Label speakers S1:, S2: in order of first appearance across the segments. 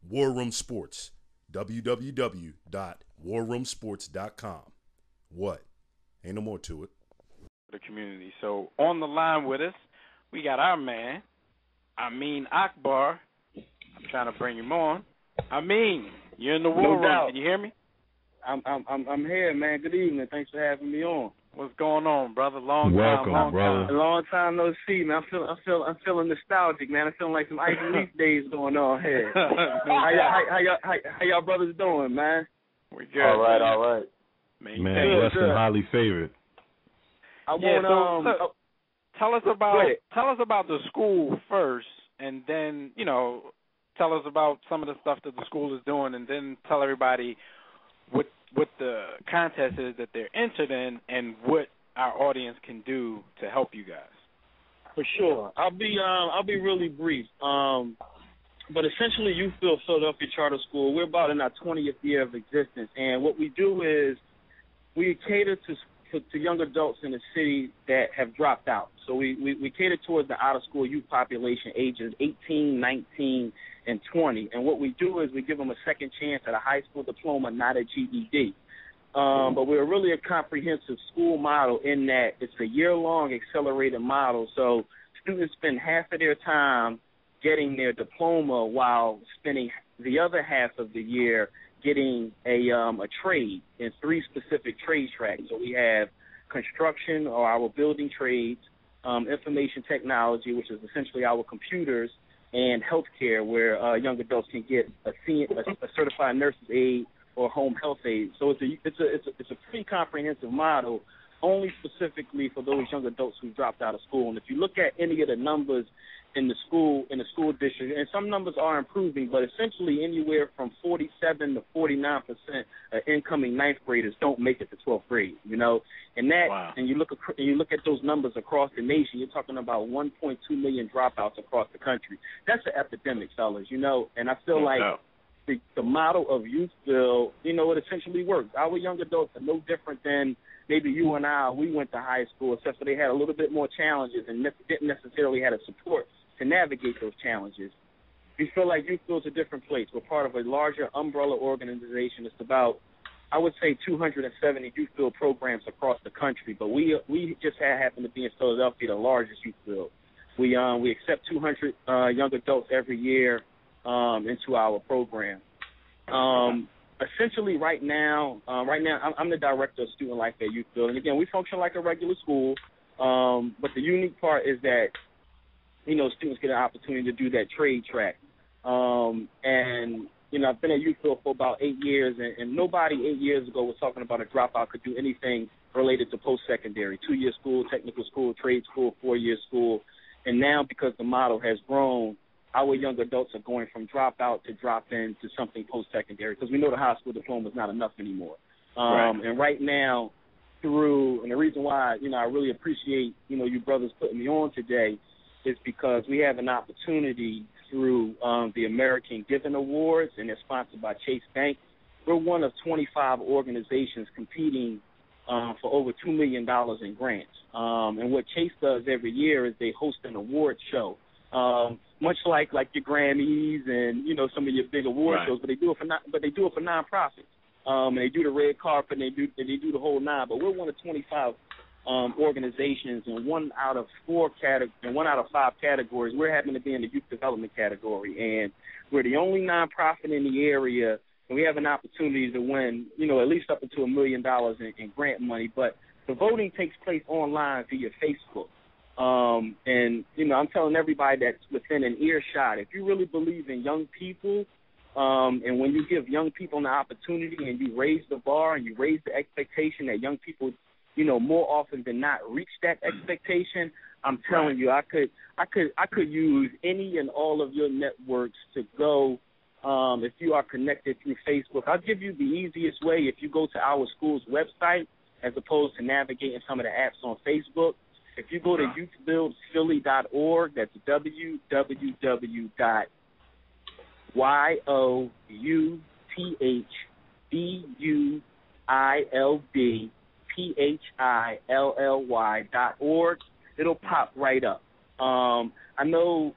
S1: War Room Sports, www.warroomsports.com. What? Ain't no more to it.
S2: The community. So on the line with us, we got our man, Ameen Akbar. I'm trying to bring him on. Ameen, you're in the war room. Can you hear me?
S3: I'm here, man. Good evening. Thanks for having me on.
S2: What's going on, brother? Long
S4: Welcome,
S2: time.
S3: Long time no see, man. I'm feeling nostalgic, man. I'm feeling like some Ice Leaf days going on here. How y'all brothers doing, man?
S2: We good.
S3: All right.
S4: Man, less than highly favored.
S2: Tell us about the school first, and then tell us about some of the stuff that the school is doing, and then tell everybody what the contest is that they're entered in and what our audience can do to help you guys.
S3: For sure. I'll be really brief. But essentially, YouthBuild Philadelphia Charter School, we're about in our 20th year of existence, and what we do is we cater to young adults in the city that have dropped out. So we cater towards the out-of-school youth population ages 18, 19, and 20. And what we do is we give them a second chance at a high school diploma, not a GED. But we're really a comprehensive school model in that it's a year-long accelerated model. So students spend half of their time getting their diploma while spending the other half of the year getting a trade in 3 specific trade tracks. So we have construction, or our building trades, information technology, which is essentially our computers, and healthcare, where young adults can get a certified nurse's aide or home health aide. So it's a pretty comprehensive model, only specifically for those young adults who dropped out of school. And if you look at any of the numbers in the school district, and some numbers are improving, but essentially anywhere from 47 to 49% of incoming ninth graders don't make it to 12th grade. And that, wow. And you look at those numbers across the nation, you're talking about 1.2 million dropouts across the country. That's an epidemic, fellas. And I feel like the model of YouthBuild, it essentially works. Our young adults are no different than maybe you and I. We went to high school, except for they had a little bit more challenges and didn't necessarily have a support to navigate those challenges. We feel like YouthBuild's a different place. We're part of a larger umbrella organization. It's about, I would say, 270 YouthBuild programs across the country, but we just happen to be in Philadelphia, the largest YouthBuild. We accept 200 young adults every year into our program. Essentially, right now, I'm the director of student life at YouthBuild, and again, we function like a regular school. But the unique part is that students get an opportunity to do that trade track. And I've been at YouthBuild for about 8 years, and nobody 8 years ago was talking about a dropout could do anything related to post-secondary, 2-year school, technical school, trade school, 4-year school. And now, because the model has grown, our young adults are going from dropout to drop in to something post-secondary, because we know the high school diploma is not enough anymore. And right now, and the reason why, I really appreciate, you brothers putting me on today is because we have an opportunity through the American Giving Awards, and they're sponsored by Chase Bank. We're one of 25 organizations competing for over $2 million in grants. And what Chase does every year is they host an award show, much like your Grammys and some of your big award shows, but they do it for nonprofits. And they do the red carpet, and they do the whole nine. But we're one of 25 organizations, and one out of 5 categories. We're happen to be in the youth development category, and we're the only nonprofit in the area, and we have an opportunity to win, at least up to $1 million in grant money. But the voting takes place online via Facebook. And I'm telling everybody that's within an earshot, if you really believe in young people, and when you give young people an opportunity and you raise the bar and you raise the expectation that young people more often than not reach that expectation, I'm telling you, I could use any and all of your networks to go. If you are connected through Facebook, I'll give you the easiest way. If you go to our school's website, as opposed to navigating some of the apps on Facebook, if you go to youthbuildphilly.org, that's www.youthbuildphilly.org. It'll pop right up. I know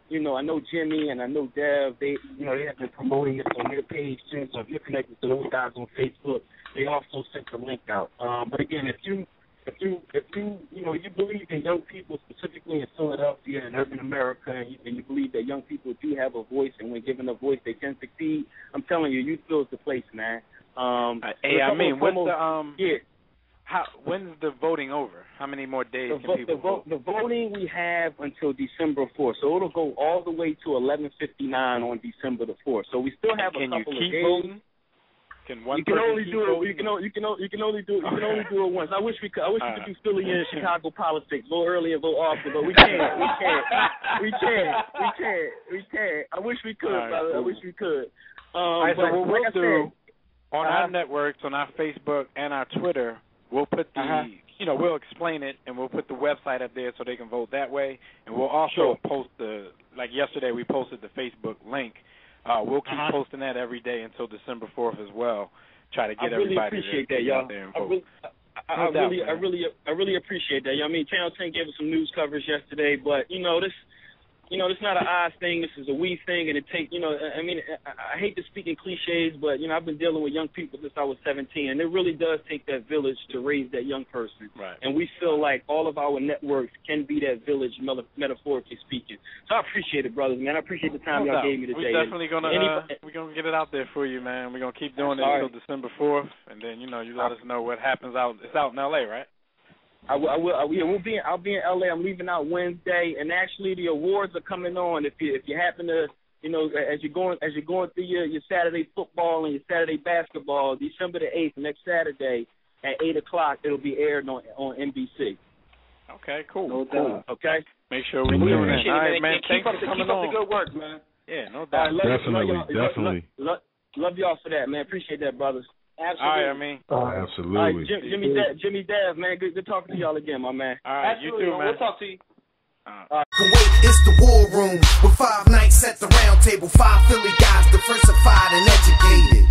S3: Jimmy and I know Dev. They have been promoting this on their page too. So if you're connected to those guys on Facebook, they also sent the link out. But again, if you believe in young people, specifically in Philadelphia and urban America, and you believe that young people do have a voice, and when given a voice, they can succeed, I'm telling you, YouthBuild is the place, man.
S2: Hey, I mean, when's the voting over? How many more days can people vote?
S3: The voting we have until December 4th, so it'll go all the way to 11:59 on December the 4th. So we still have a couple of days.
S2: Voting? Can one
S3: you can only
S2: keep
S3: do it.
S2: voting?
S3: You can only do it once. I wish we could. We could do Philly and Chicago politics. Vote early and vote often, but we can't. We can't. I wish we could, brother. I wish we could.
S2: All right, so what we'll do on
S3: our
S2: networks, on our Facebook and our Twitter, we'll put the, we'll explain it, and we'll put the website up there so they can vote that way. And we'll also post like yesterday we posted the Facebook link. We'll keep posting that every day until December 4th as well. Try to get everybody
S3: to get out there and vote. I really appreciate that. I mean, Channel 10 gave us some news coverage yesterday, but it's not an us thing. This is a we thing, and it takes, I mean, I hate to speak in cliches, but, I've been dealing with young people since I was 17, and it really does take that village to raise that young person.
S2: Right.
S3: And we feel like all of our networks can be that village, metaphorically speaking. So I appreciate it, brothers, man. I appreciate the time y'all gave me today.
S2: We're definitely going to get it out there for you, man. We're going to keep doing it until December 4th, and then, you let us know what happens out. It's out in L.A., right?
S3: I'll be in LA. I'm leaving out Wednesday, and actually the awards are coming on. If you happen to, as you're going through your Saturday football and your Saturday basketball, December the 8th, next Saturday at 8:00, it'll be aired on NBC.
S2: Okay, cool.
S3: No doubt. Okay.
S2: Make sure we do that. All right, man.
S3: Keep up the good work, man.
S2: Yeah, no doubt.
S4: Definitely.
S3: Love y'all for that, man. Appreciate that, brothers. Absolutely.
S2: All right, I mean.
S4: Absolutely.
S3: All right, Jimmy Dev, man. Good talking to y'all again, my man.
S2: All right,
S3: absolutely,
S2: you too, man.
S3: We'll talk to you.
S5: Kuwait, it's the war room with 5 nights at the round table. 5 Philly guys, diversified and educated.